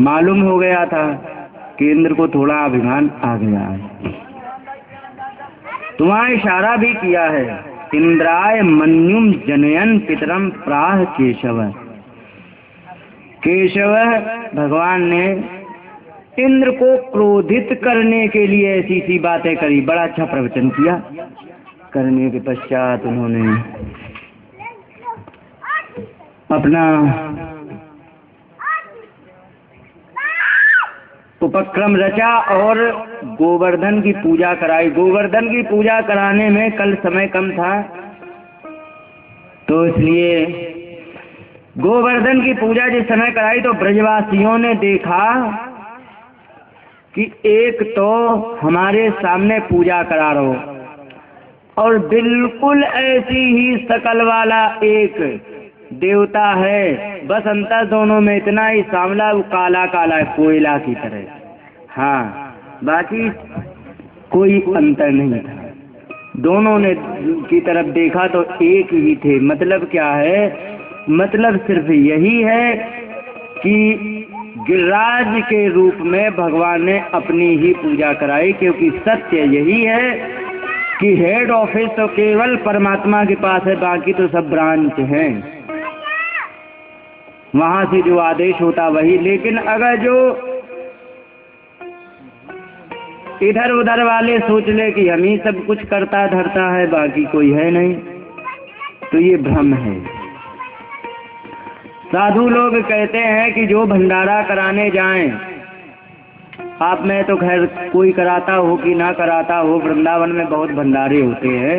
मालूम हो गया था कि इंद्र को थोड़ा अभिमान आ गया है। तो वहाँ इशारा भी किया है, इंद्राय मन्युम जनयन पितरम प्राह केशव। केशव भगवान ने इंद्र को क्रोधित करने के लिए ऐसी सी बातें करी। बड़ा अच्छा प्रवचन किया। करने के पश्चात उन्होंने अपना उपक्रम रचा और गोवर्धन की पूजा कराई। गोवर्धन की पूजा कराने में कल समय कम था, तो इसलिए गोवर्धन की पूजा जिस समय कराई तो ब्रजवासियों ने देखा कि एक तो हमारे सामने पूजा करा रहो और बिल्कुल ऐसी ही शकल वाला एक देवता है, बस अंतर दोनों में इतना ही सांवला, वो काला काला कोयला की तरह। हाँ, बाकी कोई अंतर नहीं था। दोनों ने की तरफ देखा तो एक ही थे। मतलब क्या है? मतलब सिर्फ यही है कि गिरिराज के रूप में भगवान ने अपनी ही पूजा कराई, क्योंकि सत्य यही है कि हेड ऑफिस तो केवल परमात्मा के पास है, बाकी तो सब ब्रांच हैं, वहां से जो आदेश होता वही। लेकिन अगर जो इधर उधर वाले सोच ले कि हम ही सब कुछ करता धरता है, बाकी कोई है नहीं, तो ये भ्रम है। साधु लोग कहते हैं कि जो भंडारा कराने जाएं, आप में तो खैर कोई कराता हो कि ना कराता हो, वृंदावन में बहुत भंडारे होते हैं।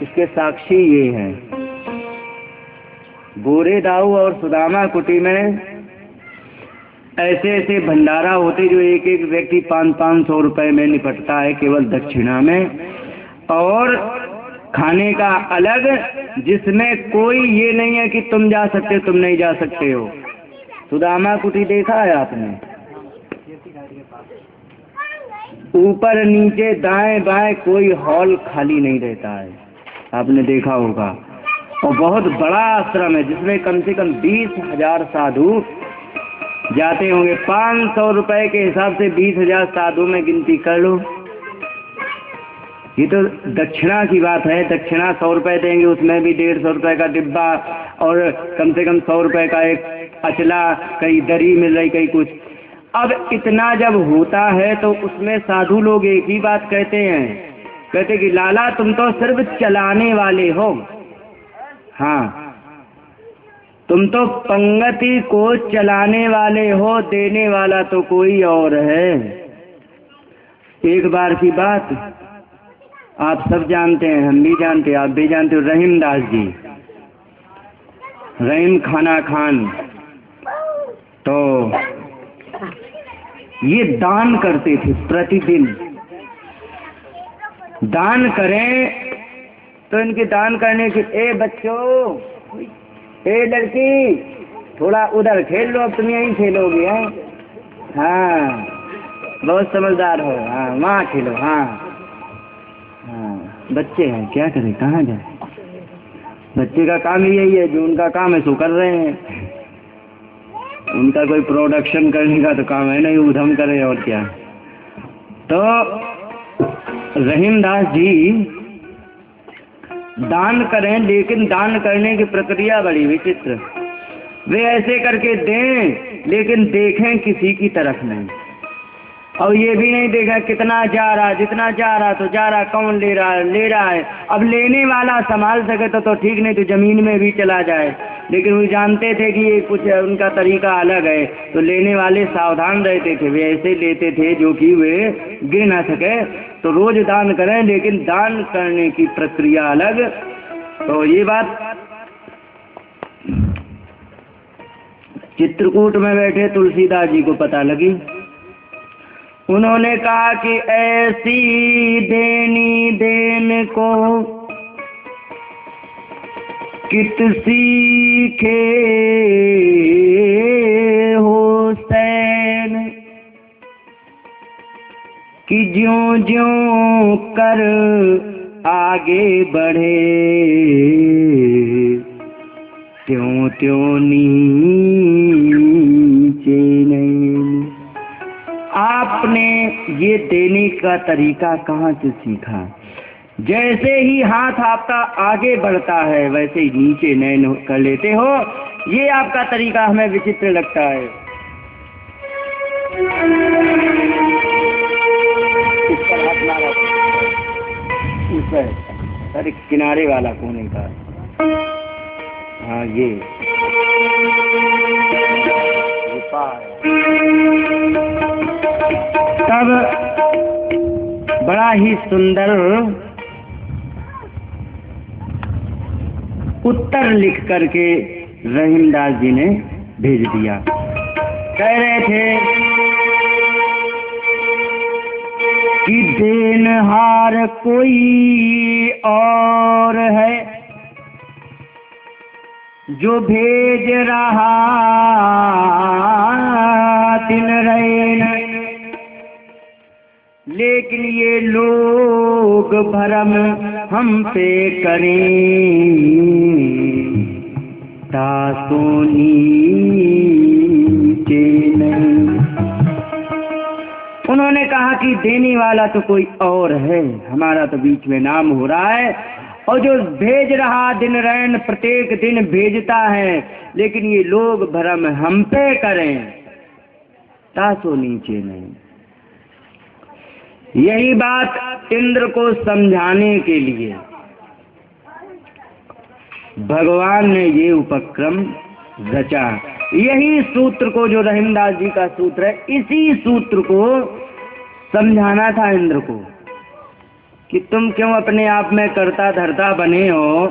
इसके साक्षी ये हैं, गोरे दाऊ और सुदामा कुटी में ऐसे ऐसे भंडारा होते जो एक एक व्यक्ति 500-500 रुपए में निपटता है केवल दक्षिणा में, और खाने का अलग, जिसमें कोई ये नहीं है कि तुम जा सकते तुम नहीं जा सकते हो। सुदामा कुटी देखा है आपने? ऊपर नीचे दाएं बाएं कोई हॉल खाली नहीं रहता है, आपने देखा होगा। और बहुत बड़ा आश्रम है जिसमें कम से कम 20,000 साधु जाते होंगे। 500 रुपए के हिसाब से 20,000 साधु में गिनती कर लो। ये तो दक्षिणा की बात है। दक्षिणा 100 रुपए देंगे, उसमें भी 150 रुपए का डिब्बा और कम से कम 100 रुपए का एक अचला, कहीं दरी मिल रही, कहीं कुछ। अब इतना जब होता है तो उसमें साधु लोग एक ही बात कहते हैं, कहते कि लाला तुम तो सिर्फ चलाने वाले हो। हाँ, तुम तो पंगति को चलाने वाले हो, देने वाला तो कोई और है। एक बार की बात आप सब जानते हैं, हम भी जानते हैं, आप भी जानते हो। रहीम दास जी, रहीम खाना खान, तो ये दान करते थे प्रतिदिन। दान करें तो इनके दान करने के, ए बच्चों, ए लड़की, थोड़ा उधर खेल लो, अब तुम यहीं खेलोगे। हाँ, बहुत समझदार हो। हाँ, वहाँ खेलो। हाँ हाँ, बच्चे हैं, क्या करें, कहाँ जाए। बच्चे का काम ही यही है, जो उनका काम है सो कर रहे हैं। उनका कोई प्रोडक्शन करने का तो काम है नहीं, उधम करे और क्या। तो रहीम दास जी दान करें, लेकिन दान करने की प्रक्रिया बड़ी विचित्र। वे ऐसे करके दें, लेकिन देखें किसी की तरफ नहीं, और ये भी नहीं देखा कितना जा रहा, जितना जा रहा तो जा रहा, कौन ले रहा है। अब लेने वाला संभाल सके तो ठीक, नहीं तो जमीन में भी चला जाए। लेकिन वो जानते थे कि ये कुछ उनका तरीका अलग है, तो लेने वाले सावधान रहते थे। वे ऐसे लेते थे जो कि वे गिर ना सके। तो रोज दान करें, लेकिन दान करने की प्रक्रिया अलग। तो ये बात चित्रकूट में बैठे तुलसीदास जी को पता लगी। उन्होंने कहा कि ऐसी देनी देन को कित सीखे हुसैन, कि ज्यों ज्यों कर आगे बढ़े त्यों त्यों नीचे नहीं। आपने ये देने का तरीका कहाँ से सीखा? जैसे ही हाथ आपका आगे बढ़ता है वैसे ही नीचे नयन कर लेते हो, ये आपका तरीका हमें विचित्र लगता है। इस पर हाथ मारा, इस पर, अरे किनारे वाला कोने का, हाँ ये तब बड़ा ही सुंदर उत्तर लिख करके रहीमदास जी ने भेज दिया। कह रहे थे कि देनहार कोई और है जो भेज रहा दिन रैन, लेकिन ये लोग भरम हम पे करें तासो नीचे नहीं। उन्होंने कहा कि देने वाला तो कोई और है, हमारा तो बीच में नाम हो रहा है, और जो भेज रहा दिन रैन प्रत्येक दिन भेजता है, लेकिन ये लोग भरम हम पे करें तासो नीचे नहीं। यही बात इंद्र को समझाने के लिए भगवान ने ये उपक्रम रचा। यही सूत्र को, जो रहीमदास जी का सूत्र है, इसी सूत्र को समझाना था इंद्र को कि तुम क्यों अपने आप में करता धरता बने हो,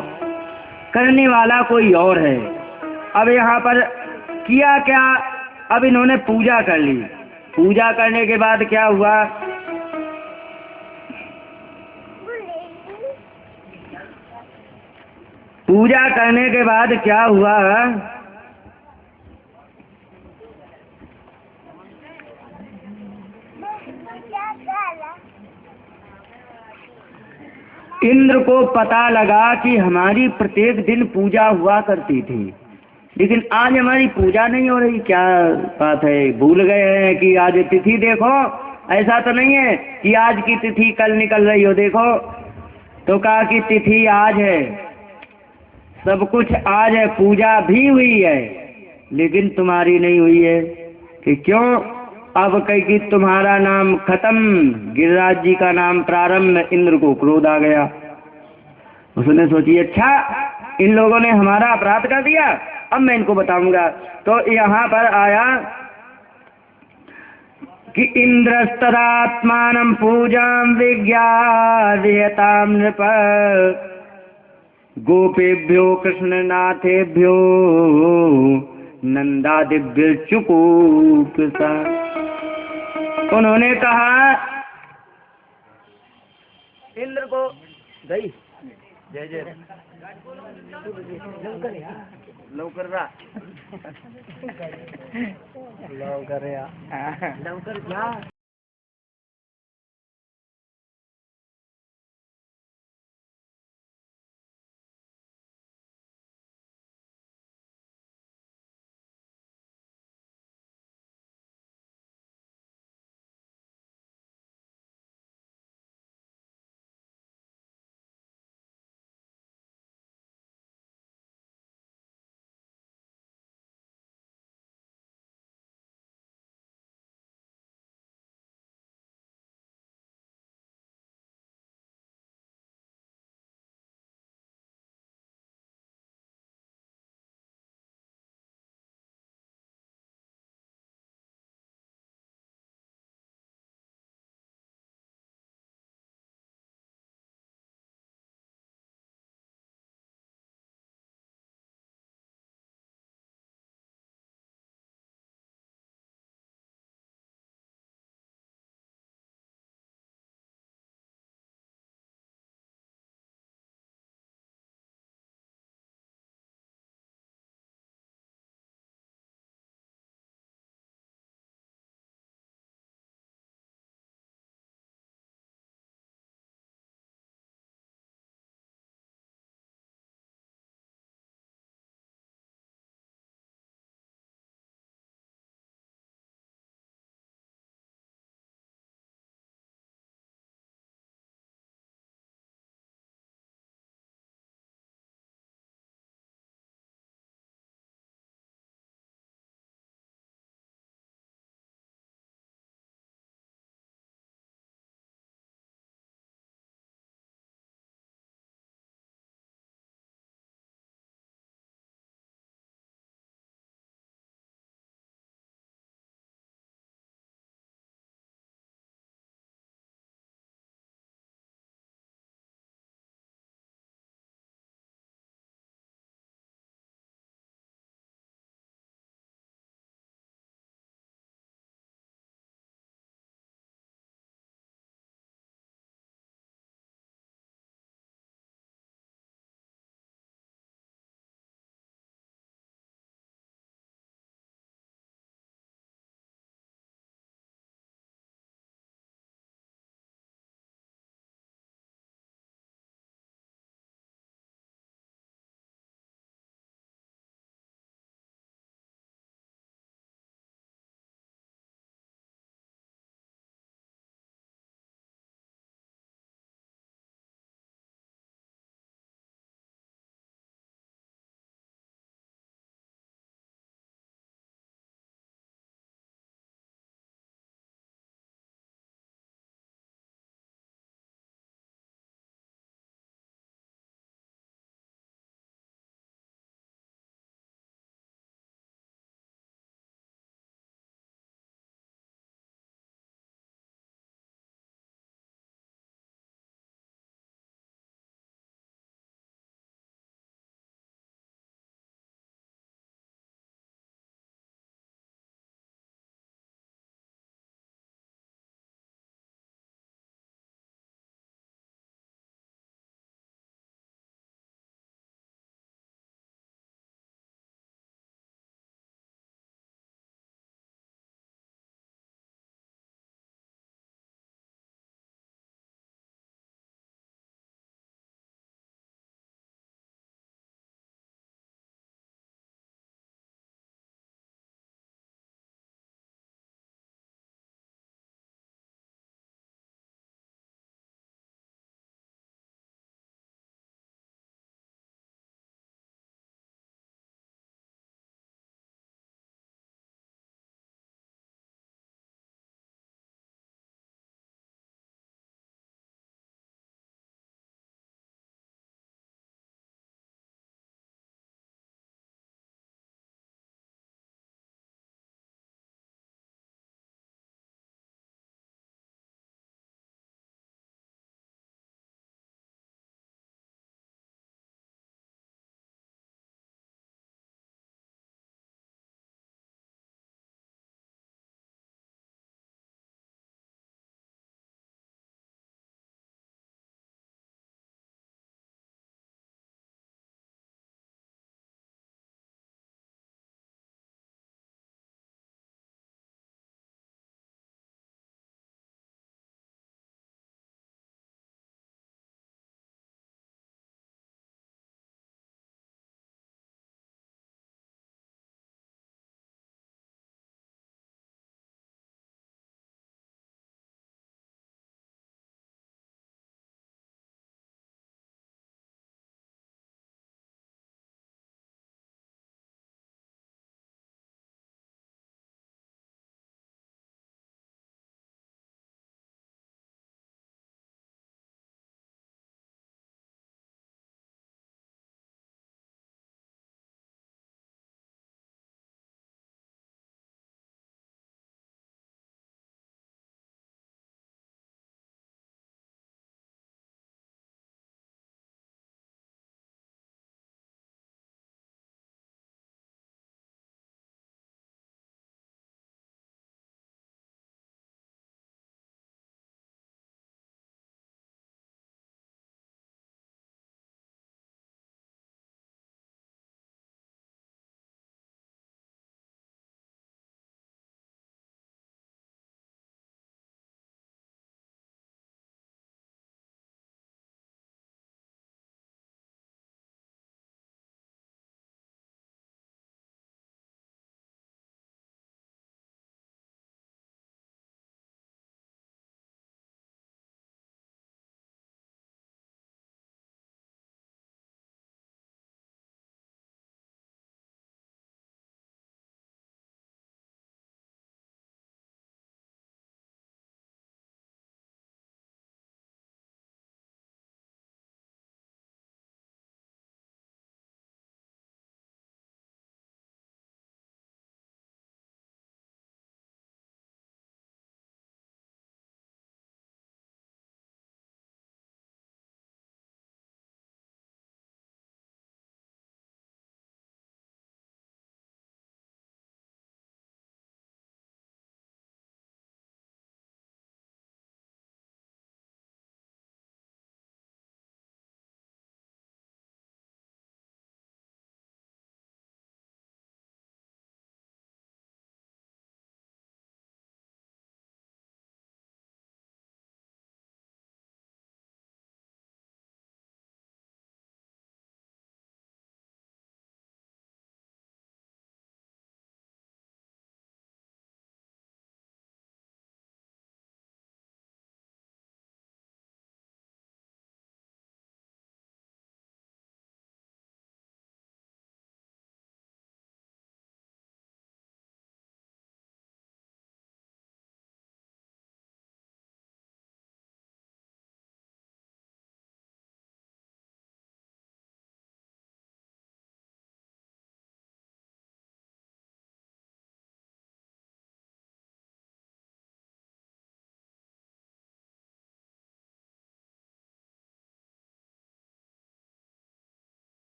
करने वाला कोई और है। अब यहाँ पर किया क्या, अब इन्होंने पूजा कर ली। पूजा करने के बाद क्या हुआ, पूजा करने के बाद क्या हुआ, इंद्र को पता लगा कि हमारी प्रत्येक दिन पूजा हुआ करती थी, लेकिन आज हमारी पूजा नहीं हो रही। क्या बात है, भूल गए हैं कि आज तिथि देखो? ऐसा तो नहीं है कि आज की तिथि कल निकल रही हो, देखो। तो कहा कि तिथि आज है, सब कुछ आज है, पूजा भी हुई है, लेकिन तुम्हारी नहीं हुई है। कि क्यों? अब कहीं कि तुम्हारा नाम खत्म, गिरिराज जी का नाम प्रारंभ। इंद्र को क्रोध आ गया। उसने सोची अच्छा इन लोगों ने हमारा अपराध कर दिया, अब मैं इनको बताऊंगा। तो यहाँ पर आया कि इंद्रस्तदात्मानं पूजां विज्ञायतां नृप गोपेभ्यो कृष्णनाथेभ्यो नंदादिभ्यश्चुकूपसा। उन्होंने कहा इंद्र को, गई जय जय लवकर क्या